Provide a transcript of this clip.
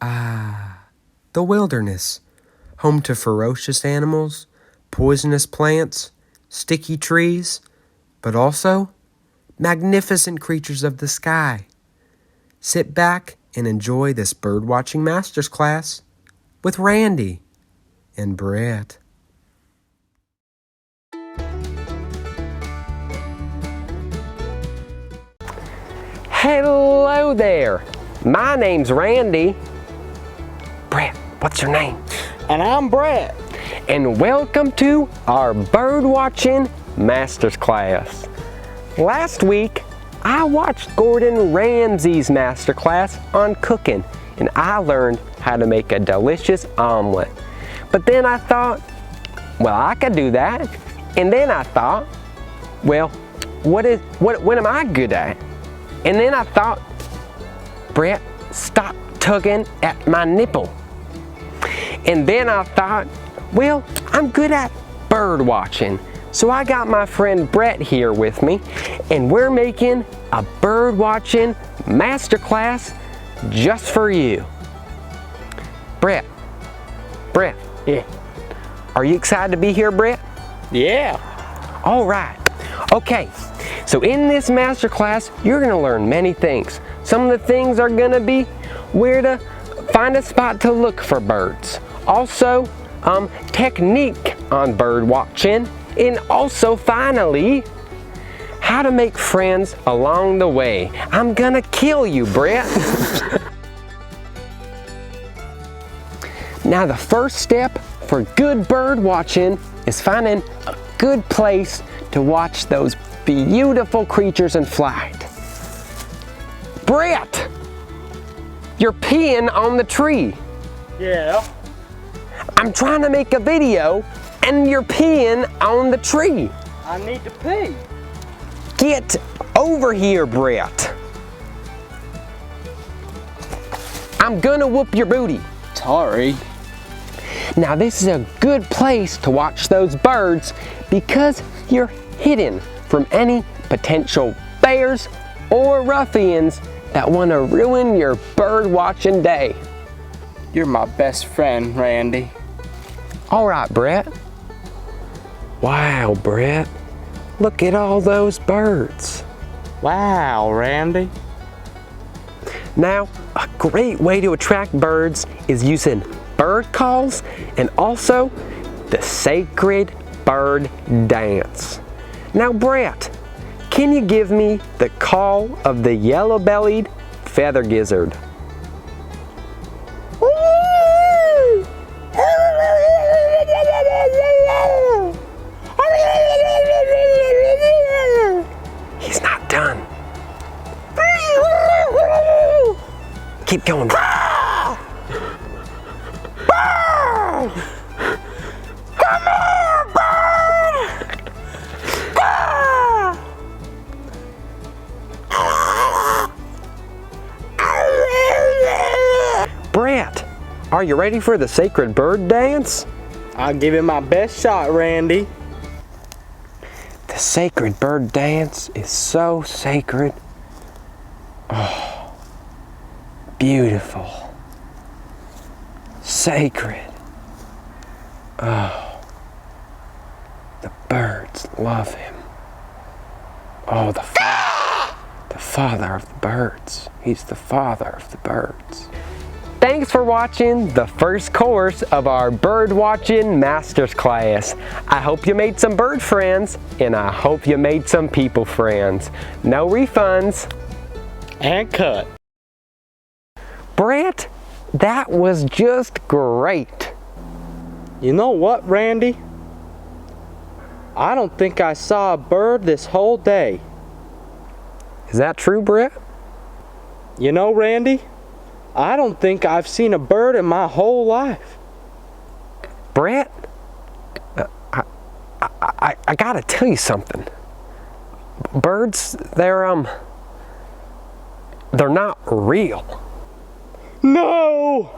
Ah, the wilderness, home to ferocious animals, poisonous plants, sticky trees, but also magnificent creatures of the sky. Sit back and enjoy this birdwatching master's class with Randy and Brett. Hello there. My name's Randy. Brett, what's your name? And I'm Brett. And welcome to our birdwatching master's class. Last week, I watched Gordon Ramsay's master class on cooking, and I learned how to make a delicious omelet. But then I thought, well, I could do that. And then I thought, well, what am I good at? And then I thought, Brett, stop tugging at my nipple. And then I thought, well, I'm good at bird watching. So I got my friend Brett here with me, and we're making a bird watching masterclass just for you. Brett. Yeah. Are you excited to be here, Brett? Yeah. All right. Okay. So in this masterclass, you're going to learn many things. Some of the things are going to be where to find a spot to look for birds. Also, technique on bird watching. And also, finally, how to make friends along the way. I'm going to kill you, Brett. Now, the first step for good bird watching is finding a good place to watch those beautiful creatures in flight. Brett, you're peeing on the tree. Yeah. I'm trying to make a video and you're peeing on the tree. I need to pee. Get over here, Brett. I'm gonna whoop your booty. Sorry. Now this is a good place to watch those birds because you're hidden from any potential bears or ruffians that want to ruin your bird watching day. You're my best friend, Randy. All right, Brett. Wow, Brett. Look at all those birds. Wow, Randy. Now, a great way to attract birds is using bird calls and also the sacred bird dance. Now, Brett, can you give me the call of the yellow-bellied feather gizzard? He's not done. Keep going. Come here, bird! Brett, are you ready for the sacred bird dance? I'll give it my best shot, Randy. The sacred bird dance is so sacred. Oh, beautiful. Sacred. Oh, the birds love him. Oh, the father of the birds. He's the father of the birds. Thanks for watching the first course of our bird watching master's class. I hope you made some bird friends and I hope you made some people friends. No refunds. And cut. Brett, that was just great. You know what, Randy? I don't think I saw a bird this whole day. Is that true, Brett? You know, Randy, I don't think I've seen a bird in my whole life. Brett, I gotta tell you something. Birds, they're not real. No!